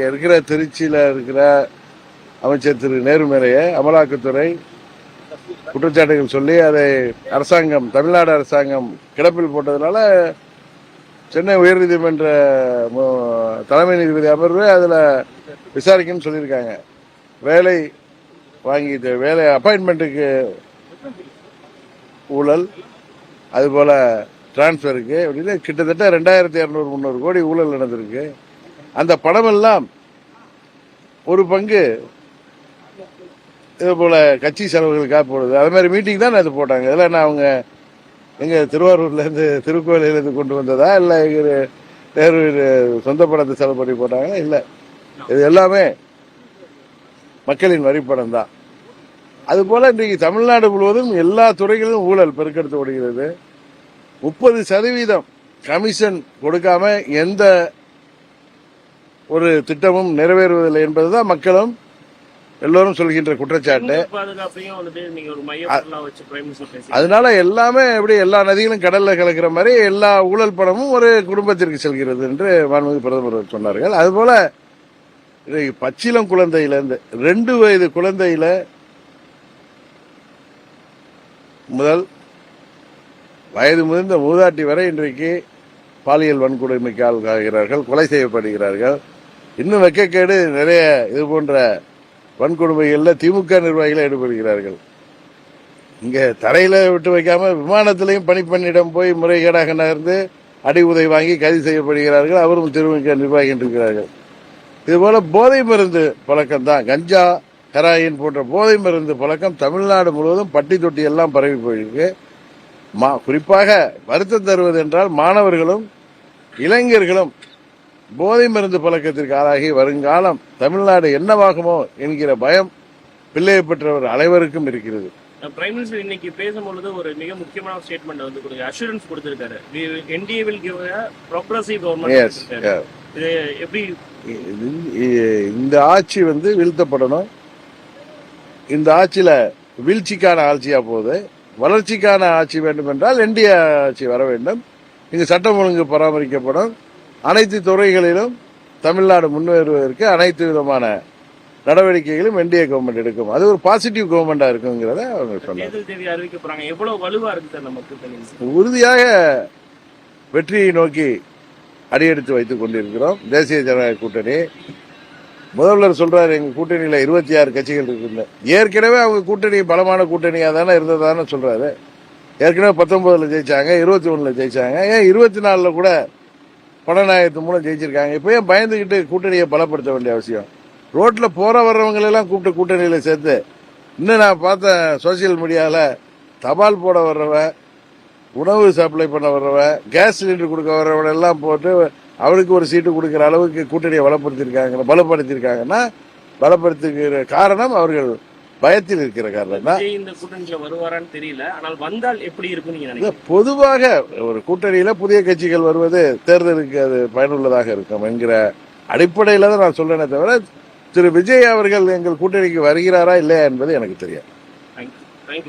இருக்கிற திருச்சியில இருக்கிற அமைச்சர் திரு நேரு மேலேயே அமலாக்கத்துறை குற்றச்சாட்டுகள் சொல்லி அதை அரசாங்கம், தமிழ்நாடு அரசாங்கம் கிடப்பில் போட்டதுனால சென்னை உயர்நீதிமன்ற தலைமை நீதிபதி அமர்வு அதுல விசாரிக்கணும்னு சொல்லியிருக்காங்க. வேலை வாங்கிட்டு வேலை அப்பாயின்மெண்ட்டுக்கு ஊழல், அதுபோல டிரான்ஸ்பருக்கு அப்படின்னு கிட்டத்தட்ட 2200-300 கோடி ஊழல் நடந்திருக்கு. அந்த பணம் எல்லாம் ஒரு பங்கு இது போல கட்சி செலவுகளுக்காக போடுது. அது மாதிரி மீட்டிங் தான் அது போட்டாங்க. இதெல்லாம் என்ன அவங்க எங்க திருவாரூர்ல இருந்து திருக்கோயில இருந்து கொண்டு வந்ததா இல்ல நேரு சொந்த பணத்தை செலவு பண்ணி போட்டாங்க? இல்ல, இது எல்லாமே மக்களின் வரிப்பணம் தான். அதுபோல இன்றைக்கு தமிழ்நாடு முழுவதும் எல்லா துறைகளிலும் ஊழல் பெருக்கெடுத்து ஓடுகிறது. 30% கமிஷன் கொடுக்காம எந்த ஒரு திட்டமும் நிறைவேறுவதில்லை என்பதுதான் மக்களும் எல்லோரும் சொல்கின்ற குற்றச்சாட்டு. அதனால எல்லாமே எப்படி எல்லா நதிகளும் கடல்ல கலக்கிற மாதிரி எல்லா ஊழல் பணமும் ஒரு குடும்பத்திற்கு செல்கிறது என்று மாண்புமிகு பிரதமர் சொன்னார்கள். அதுபோல பச்சிளம் குழந்தையிலிருந்து 2 வயது குழந்தையில முதல் வயது முதிர்ந்த மூதாட்டி வரை இன்றைக்கு பாலியல் வன்கொடுமைக்கு ஆளாகிறார்கள், கொலை செய்யப்படுகிறார்கள். இன்னும் வெக்கக்கேடு நிறைய இது போன்ற வன்கொடுமைகள்ல திமுக நிர்வாகிகள் ஈடுபடுகிறார்கள். இங்க தரையில விட்டு வைக்காம விமானத்திலையும் பணிப்பெண்ணிடம் போய் முறைகேடாக நகர்ந்து அடி உதை வாங்கி கைது செய்யப்படுகிறார்கள். அவரும் திமுக நிர்வாகிகள் இருக்கிறார்கள். இதுபோல போதை மருந்து பழக்கம் தான், கஞ்சா, ஹெராயின் போன்ற போதை மருந்து பழக்கம் தமிழ்நாடு முழுவதும் பட்டி தொட்டி எல்லாம் பரவி போயிருக்கு. குறிப்பாக வருத்தம் தருவது என்றால் மாணவர்களும் இளைஞர்களும் போதை மருந்து பழக்கத்திற்கு ஆளாகி வருங்காலம் தமிழ்நாடு என்னவாகுமோ என்கிற பயம் பிள்ளையை பெற்றவர் அனைவருக்கும் இருக்கிறது. பிரைம் மினிஸ்டர் இன்னைக்கு பேசும்பொழுது ஒரு மிக முக்கியமான ஸ்டேட்மெண்ட் வந்து அஷூரன்ஸ் கொடுத்திருக்காரு. NDA will give a progressive government. இது எப்படி இந்த ஆட்சி வந்து வீழ்த்தப்படணும். இந்த ஆட்சியில வீழ்ச்சிக்கான ஆட்சியா போகுது. வளர்ச்சிக்கான ஆட்சி வேண்டும் என்றால் NDA ஆட்சி வர வேண்டும். இங்கு சட்டம் ஒழுங்கு பராமரிக்கப்படும். அனைத்து துறைகளிலும் தமிழ்நாடு முன்னேறுவதற்கு அனைத்து விதமான நடவடிக்கைகளும் NDA கவர்மெண்ட் எடுக்கும். அது ஒரு பாசிட்டிவ் கவர்மெண்டா இருக்குங்கிறத அவங்க சொன்னாங்க. உறுதியாக வெற்றியை நோக்கி அடியெடுத்து வைத்துக் கொண்டிருக்கிறோம். தேசிய ஜனநாயக கூட்டணி முதல்வர் சொல்றாரு எங்க கூட்டணியில 26 கட்சிகள் இருக்கு. ஏற்கனவே அவங்க கூட்டணி பலமான கூட்டணியா தானே இருந்ததானே சொல்றாரு. ஏற்கனவே 19ல ஜெயிச்சாங்க, 21ல ஜெயிச்சாங்க, ஏன் 24ல கூட பணநாயகத்து மூலம் ஜெயிச்சிருக்காங்க. இப்ப ஏன் பயந்துகிட்டு கூட்டணியை பலப்படுத்த வேண்டிய அவசியம்? ரோட்ல போற வர்றவங்க எல்லாம் கூப்பிட்டு கூட்டணியில சேர்த்து, இன்னும் நான் பார்த்தேன் சோசியல் மீடியால தபால் போட வர்றவ, உணவு சப்ளை பண்ண வர்றவ, கேஸ் சிலிண்டர் கொடுக்க வர்றவன் எல்லாம் போட்டு அவனுக்கு ஒரு சீட்டு கொடுக்கிற அளவுக்கு கூட்டணியை பலப்படுத்திருக்காங்கன்னா பலப்படுத்துகிற காரணம் அவர்கள் பயத்தில் இருக்கிற காரணம் தான். இந்த கூட்டணியில வருவாரான்னு தெரியல, ஆனால் வந்தால் எப்படி இருக்கும்? பொதுவாக ஒரு கூட்டணியில புதிய கட்சிகள் வருவது தேர்தலுக்கு அது பயனுள்ளதாக இருக்கும் என்கிற அடிப்படையில தான் நான் சொல்றேனே தவிர திரு விஜய் அவர்கள் எங்கள் கூட்டணிக்கு வருகிறாரா இல்லையா என்பது எனக்கு தெரியாது.